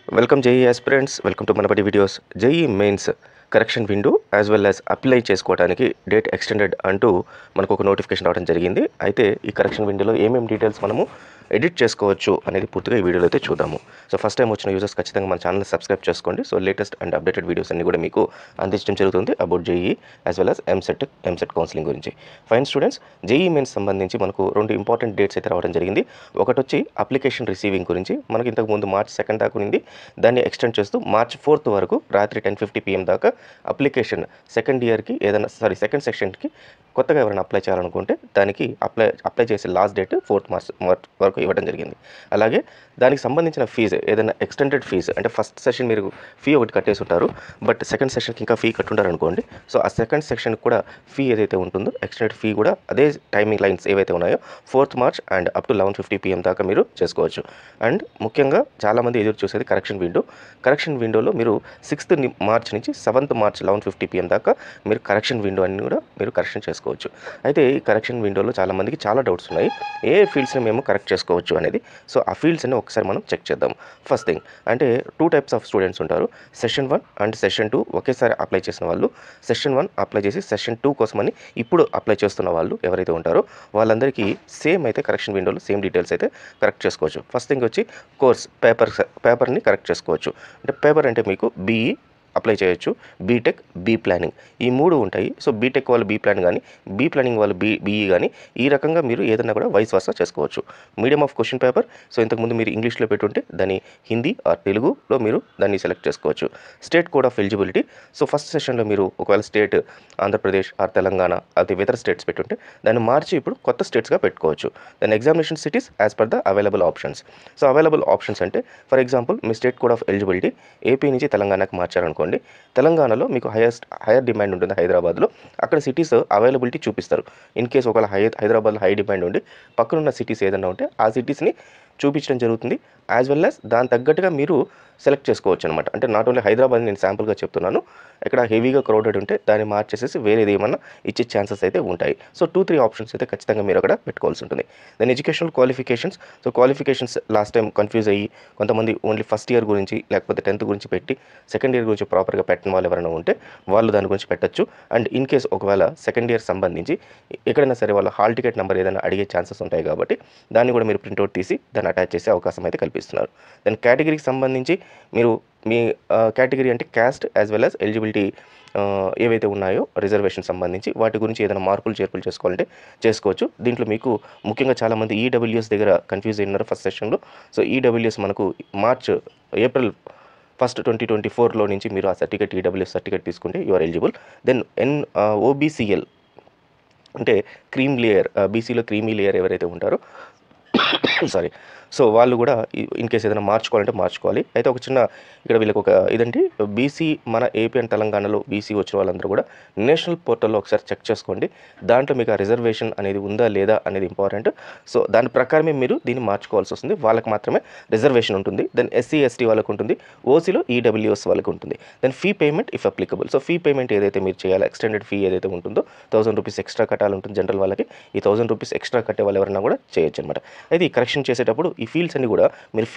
Welcome JEE aspirants, welcome to Manapati videos. JEE mains correction window as well as apply చేసుకోవడానికి date extended అంటూ మనకు ఒక notification రావడం జరిగింది. అయితే ఈ కరెక్షన్ విండోలో ఏమేమి డీటెయిల్స్ మనము ఎడిట్ చేసుకోవచ్చు అనేది పూర్తిగా ఈ వీడియోలో అయితే చూద్దాము. సో ఫస్ట్ టైం వచ్చిన యూజర్స్ ఖచ్చితంగా మన ఛానల్ సబ్స్క్రైబ్ చేసుకోండి. So latest and updated videos అన్ని కూడా మీకు అందించడం జరుగుతుంది about JEE as well as EAMCET counselling గురించి. ఫైన్ స్టూడెంట్స్, JEE మెయిన్స్ సంబంధించి మనకు రెండు ఇంపార్టెంట్ డేట్స్ అయితే రావడం జరిగింది. ఒకటి వచ్చి అప్లికేషన్ రిసీవింగ్ గురించి మనకి ఇంతకుముందు March 2 దాకా ఉంది. దాన్ని ఎక్స్టెండ్ చేస్తూ March 4 వరకు రాత్రి 10:50 PM దాకా అప్లికేషన్ సెకండ్ సెకండ్ సెక్షన్కి కొత్తగా ఎవరైనా అప్లై చేయాలనుకుంటే దానికి అప్లై చేసే లాస్ట్ డేట్ 4 మార్చ్ వరకు ఇవ్వడం జరిగింది. అలాగే దానికి సంబంధించిన ఫీజు ఏదైనా ఎక్స్టెండెడ్ ఫీజు అంటే ఫస్ట్ సెషన్ మీరు ఫీ ఒకటి కట్టేసి ఉంటారు, బట్ సెకండ్ సెషన్కి ఇంకా ఫీ కట్టుంటారు అనుకోండి. సో ఆ సెకండ్ సెక్షన్కి కూడా ఫీ ఏదైతే ఉంటుందో ఎక్స్టెండెడ్ ఫీ కూడా అదే టైమింగ్ లైన్స్ ఏవైతే ఉన్నాయో 4 March and up to 11:50 PM దాకా మీరు చేసుకోవచ్చు. అండ్ ముఖ్యంగా చాలామంది ఎదురు చూసేది కరెక్షన్ విండోలో మీరు 6th మార్చ్ నుంచి 7th మార్చ్ 11:50 PM దాకా మీరు కరెక్షన్ విండో అన్ని కూడా మీరు కరెక్షన్ చేసుకోవచ్చు. అయితే ఈ కరెక్షన్ విండోలో చాలామందికి చాలా డౌట్స్ ఉన్నాయి, ఏ ఫీల్డ్స్ని మేము కరెక్ట్ చేసుకోవచ్చు అనేది. సో ఆ ఫీల్డ్స్ అన్ని ఒకసారి మనం చెక్ చేద్దాం. ఫస్ట్ థింగ్ అంటే 2 టైప్స్ ఆఫ్ స్టూడెంట్స్ ఉంటారు. సెషన్ 1 అండ్ సెషన్ 2 ఒకేసారి అప్లై చేసిన వాళ్ళు, సెషన్ 1 అప్లై చేసి సెషన్ 2 కోసమని ఇప్పుడు అప్లై చేస్తున్న వాళ్ళు ఎవరైతే ఉంటారో వాళ్ళందరికీ సేమ్ అయితే కరెక్షన్ విండోలో సేమ్ డీటెయిల్స్ అయితే కరెక్ట్ చేసుకోవచ్చు. ఫస్ట్ థింగ్ వచ్చి కోర్స్ పేపర్ని కరెక్ట్ చేసుకోవచ్చు. అంటే పేపర్ అంటే మీకు BE అప్లై చేయొచ్చు, బీటెక్, బీ ప్లానింగ్ ఈ 3 ఉంటాయి. సో బీటెక్ వాళ్ళు బీ ప్లాన్ కానీ, బీ ప్లానింగ్ వాళ్ళు BE కానీ ఈ రకంగా మీరు ఏదైనా కూడా వైస్ వర్సా చేసుకోవచ్చు. Medium of question paper, so ఇంతకుముందు మీరు ఇంగ్లీష్లో పెట్టుంటే దాన్ని హిందీ ఆర్ తెలుగులో మీరు దాన్ని సెలెక్ట్ చేసుకోవచ్చు. State code of eligibility, so first సెషన్లో మీరు ఒకవేళ స్టేట్ ఆంధ్రప్రదేశ్ ఆర్ తెలంగాణ అది ఇతర స్టేట్స్ పెట్టుంటే దాన్ని మార్చి ఇప్పుడు కొత్త స్టేట్స్గా పెట్టుకోవచ్చు. దాని examination cities as per the available options. So available options అంటే ఫర్ ఎగ్జాంపుల్ మీ state code of eligibility AP నుంచి తెలంగాణకి మార్చారనుకోండి, తెలంగాణలో మీకు హైయర్ డిమాండ్ ఉంటుంది హైదరాబాద్లో, అక్కడ సిటీస్ అవైలబిలిటీ చూపిస్తారు. ఇన్ కేసు ఒకవేళ హైదరాబాద్లో హై డిమాండ్ ఉండి పక్కనున్న సిటీస్ ఏదైనా ఉంటే ఆ సిటీస్ని చూపించడం జరుగుతుంది. యాజ్ వెల్ యాజ్ దాని తగ్గట్టుగా మీరు సెలెక్ట్ చేసుకోవచ్చు అనమాట. అంటే నాట్ ఓన్లీ హైదరాబాద్ నేను శాంపుల్గా చెప్తున్నాను, ఇక్కడ హెవీగా క్రౌడెడ్ ఉంటే దాన్ని మార్చేసేసి వేరేది ఏమన్నా ఇచ్చే ఛాన్సెస్ అయితే ఉంటాయి. సో 2-3 ఆప్షన్స్ అయితే ఖచ్చితంగా మీరు అక్కడ పెట్టుకోవాల్సి ఉంటుంది. Then educational qualifications, so qualifications last time confuse అయ్యి కొంతమంది ఓన్లీ ఫస్ట్ ఇయర్ గురించి లేకపోతే 10th గురించి పెట్టి సెకండ్ ఇయర్ గురించి ప్రాపర్గా పెట్టిన వాళ్ళు ఎవరైనా ఉంటే వాళ్ళు దాని గురించి పెట్టచ్చు. అండ్ ఇన్ కేస్ ఒకవేళ సెకండ్ ఇయర్ సంబంధించి ఎక్కడైనా సరే వాళ్ళ హాల్ టికెట్ నెంబర్ ఏదైనా అడిగే ఛాన్సెస్ ఉంటాయి కాబట్టి దాన్ని కూడా మీరు ప్రింట్అవుట్ తీసి దాన్ని అటాచ్ చేసే అవకాశం అయితే కల్పిస్తున్నారు. దెన్ కేటగిరీకి సంబంధించి మీరు మీ కేటగిరీ అంటే caste as well as eligibility ఏవైతే ఉన్నాయో రిజర్వేషన్ సంబంధించి వాటి గురించి ఏదైనా మార్పులు చేర్పులు చేసుకోవాలంటే చేసుకోవచ్చు. దీంట్లో మీకు ముఖ్యంగా చాలామంది EWS దగ్గర కన్ఫ్యూజ్ అయినారు ఫస్ట్ సెషన్లో. సో EWS మనకు ఏప్రిల్ 1, 2024లో నుంచి మీరు ఆ సర్టిఫికేట్ EWS సర్టిఫికేట్ తీసుకుంటే you are eligible. Then OBCL అంటే క్రీమ్ లేయర్, బీసీలో క్రీమీ లేయర్ ఎవరైతే ఉంటారో సో వాళ్ళు కూడా ఇన్ కేసు ఏదైనా మార్చుకోవాలంటే మార్చుకోవాలి. అయితే ఒక చిన్న ఇక్కడ వీళ్ళకి ఒక ఇదండి, బీసీ మన ఏపీ అండ్ తెలంగాణలో బీసీ వచ్చిన వాళ్ళందరూ కూడా నేషనల్ పోర్టల్లో ఒకసారి చెక్ చేసుకోండి. దాంట్లో మీకు ఆ రిజర్వేషన్ అనేది ఉందా లేదా అనేది ఇంపార్టెంట్. సో దాని ప్రకారమే మీరు దీన్ని మార్చుకోవాల్సి వస్తుంది, వాళ్ళకి మాత్రమే రిజర్వేషన్ ఉంటుంది. దెన్ SC ST వాళ్ళకు ఉంటుంది, ఓసీలో EWS వాళ్ళకి ఉంటుంది. Then fee payment if applicable, so fee payment ఏదైతే మీరు చేయాలో ఎక్స్టెండెడ్ ఫీ ఏదైతే ఉంటుందో 1000 రూపీస్ ఎక్స్ట్రా కట్టాలి ఉంటుంది జనరల్ వాళ్ళకి. ఈ 1000 రూపీస్ ఎక్స్ట్రా కట్టే వాళ్ళు ఎవరైనా కూడా చేయొచ్చు అనమాట. అయితే ఈ కరెక్షన్ చేసేటప్పుడు ఈ ఫీల్డ్స్ అన్ని కూడా మీరు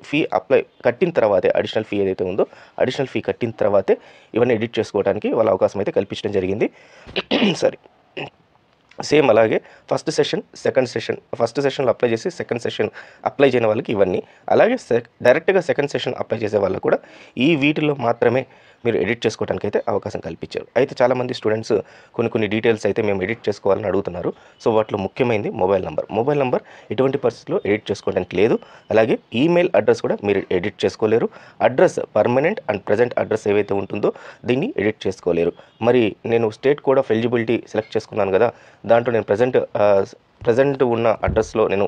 ఫీ అప్లై కట్టిన తర్వాతే, అడిషనల్ ఫీ ఏదైతే ఉందో అడిషనల్ ఫీ కట్టిన తర్వాతే ఇవన్నీ ఎడిట్ చేసుకోవడానికి వాళ్ళ అవకాశం అయితే కల్పించడం జరిగింది. సరే, సేమ్ అలాగే ఫస్ట్ సెషన్లో అప్లై చేసి సెకండ్ సెషన్ అప్లై చేయని వాళ్ళకి ఇవన్నీ, అలాగే డైరెక్ట్గా సెకండ్ సెషన్ అప్లై చేసే వాళ్ళకు కూడా ఈ వీటిలో మాత్రమే మీరు ఎడిట్ చేసుకోవడానికి అయితే అవకాశం కల్పించారు. అయితే చాలామంది స్టూడెంట్స్ కొన్ని డీటెయిల్స్ అయితే మేము ఎడిట్ చేసుకోవాలని అడుగుతున్నారు. సో వాటిలో ముఖ్యమైనది మొబైల్ నెంబర్ ఎటువంటి పరిస్థితుల్లో ఎడిట్ చేసుకోవడానికి లేదు. అలాగే ఈమెయిల్ అడ్రస్ కూడా మీరు ఎడిట్ చేసుకోలేరు. Address permanent and present address ఏవైతే ఉంటుందో దీన్ని ఎడిట్ చేసుకోలేరు. మరి నేను state code of eligibility select చేసుకున్నాను కదా, దాంట్లో నేను ప్రజెంట్ ఉన్న అడ్రస్లో నేను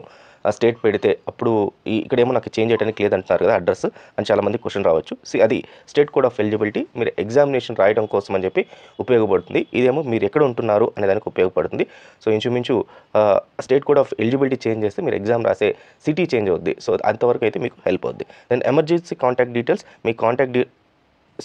స్టేట్ పెడితే అప్పుడు ఇక్కడేమో నాకు చేంజ్ చేయడానికి లేదంటున్నారు కదా అడ్రస్ అని చాలామంది క్వశ్చన్ రావచ్చు. అది స్టేట్ కోడ్ ఆఫ్ ఎలిజిబిలిటీ మీరు ఎగ్జామినేషన్ రాయడం కోసం అని చెప్పి ఉపయోగపడుతుంది. ఇదేమో మీరు ఎక్కడ ఉంటున్నారు అనే దానికి ఉపయోగపడుతుంది. సో ఇంచుమించు state code of eligibility change చేస్తే మీరు ఎగ్జామ్ రాసే సిటీ చేంజ్ అవుద్ది. సో అంతవరకు అయితే మీకు హెల్ప్ అవుద్ది. దెన్ ఎమర్జెన్సీ కాంటాక్ట్ డీటెయిల్స్, మీ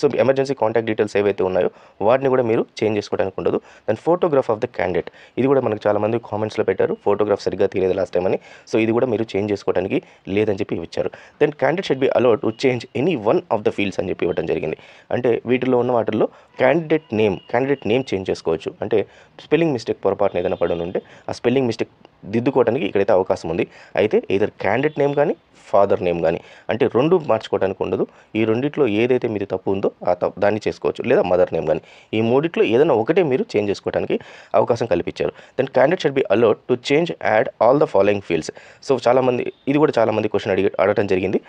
సో ఎమర్జెన్సీ కాంటాక్ట్ డీటెయిల్స్ ఏవైతే ఉన్నాయో వాటిని కూడా మీరు చేంజ్ చేసుకోవడానికి ఉండదు. Then photograph of the candidate, ఇది కూడా మనకు చాలామంది కామెంట్స్లో పెట్టారు, ఫోటోగ్రాఫ్ సరిగ్గా తీయలేదు లాస్ట్ టైం అని. సో ఇది కూడా మీరు చేంజ్ చేసుకోవడానికి లేదని చెప్పి ఇచ్చారు. Then candidate should be allowed to change any one of the fields అని చెప్పి ఇవ్వడం జరిగింది. అంటే వీటిలో ఉన్న వాటిల్లో క్యాండిడేట్ నేమ్ చేంజ్ చేసుకోవచ్చు. అంటే స్పెల్లింగ్ మిస్టేక్ పొరపాటున ఏదైనా పడి ఉంటే ఆ స్పెల్లింగ్ మిస్టేక్ దిద్దుకోవడానికి ఇక్కడైతే అవకాశం ఉంది. అయితే ఇదర్ క్యాండిడేట్ నేమ్ కానీ ఫాదర్ నేమ్ కానీ, అంటే రెండు మార్చుకోవడానికి ఉండదు. ఈ రెండిట్లో ఏదైతే మీది తప్పు ఉందో దాన్ని చేసుకోవచ్చు, లేదా మదర్ నేమ్ కానీ, ఈ మూడిట్లో ఏదైనా ఒకటే మీరు చేంజ్ చేసుకోవడానికి అవకాశం కల్పించారు. Then candidate should be allowed to change add all the following fields. So చాలామంది ఇది కూడా చాలామంది క్వశ్చన్ అడగటం జరిగింది,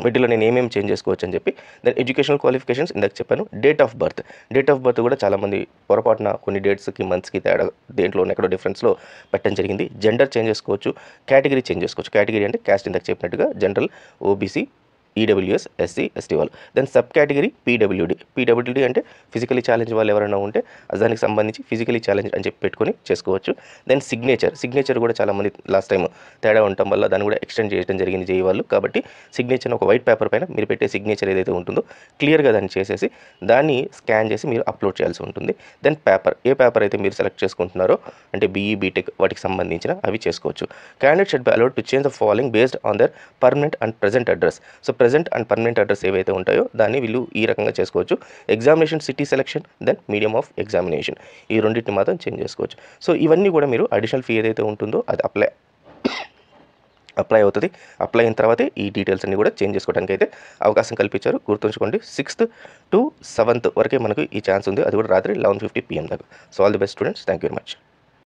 వీటిలో నేను ఏమేమి చేంజ్ చేసుకోవచ్చు అని చెప్పి. దెన్ ఎడ్యుకేషనల్ క్వాలిఫికేషన్స్ ఇందాక చెప్పాను. డేట్ ఆఫ్ బర్త్ కూడా చాలామంది పొరపాటున కొన్ని డేట్స్కి మంత్స్కి తేడా దేంట్లో ఎక్కడో డిఫరెన్స్లో పెట్టడం జరిగింది. జెండర్ చేంజ్ చేసుకోవచ్చు, కేటగిరీ చేంజ్ చేసుకోవచ్చు. కేటగిరీ అంటే క్యాస్ట్ ఇందాక చెప్పినట్టుగా general, OBC, EWS, SC, ST వాళ్ళు. దెన్ సబ్ కేటగిరీ పీడబ్ల్యూడి అంటే ఫిజికలీ ఛాలెంజ్ వాళ్ళు ఎవరైనా ఉంటే దానికి సంబంధించి ఫిజికలీ ఛాలెంజ్ అని చెప్పి పెట్టుకొని చేసుకోవచ్చు. దెన్ సిగ్నేచర్ కూడా చాలామంది లాస్ట్ టైం తేడా ఉండటం వల్ల దాన్ని కూడా ఎక్స్టెండ్ చేయడం జరిగింది జేఈ వాళ్ళు. కాబట్టి సిగ్నేచర్ ఒక వైట్ పేపర్ పైన మీరు పెట్టే సిగ్నేచర్ ఏదైతే ఉంటుందో క్లియర్గా దాన్ని చేసేసి దాన్ని స్కాన్ చేసి మీరు అప్లోడ్ చేయాల్సి ఉంటుంది. దెన్ ఏ పేపర్ అయితే మీరు సెలెక్ట్ చేసుకుంటున్నారో అంటే బీఈ, బీటెక్ వాటికి సంబంధించిన అవి చేసుకోవచ్చు. Candidate should be allowed to change the following based on their permanent and present address. So present and permanent address ఏవైతే ఉంటాయో దాన్ని వీళ్ళు ఈ రకంగా చేసుకోవచ్చు. Examination city selection, then medium of examination, ఈ రెండింటిని మాత్రం చేంజ్ చేసుకోవచ్చు. సో ఇవన్నీ కూడా మీరు అడిషనల్ ఫీ ఏదైతే ఉంటుందో అది అప్లై అవుతుంది. అప్లై అయిన తర్వాతే ఈ డీటెయిల్స్ అన్ని కూడా చేంజ్ చేసుకోవడానికి అయితే అవకాశం కల్పించారు. గుర్తుంచుకోండి, 6th to 7th వరకే మనకు ఈ ఛాన్స్ ఉంది, అది కూడా రాత్రి 11:50 PM దాకా. So all the best students, thank you very much.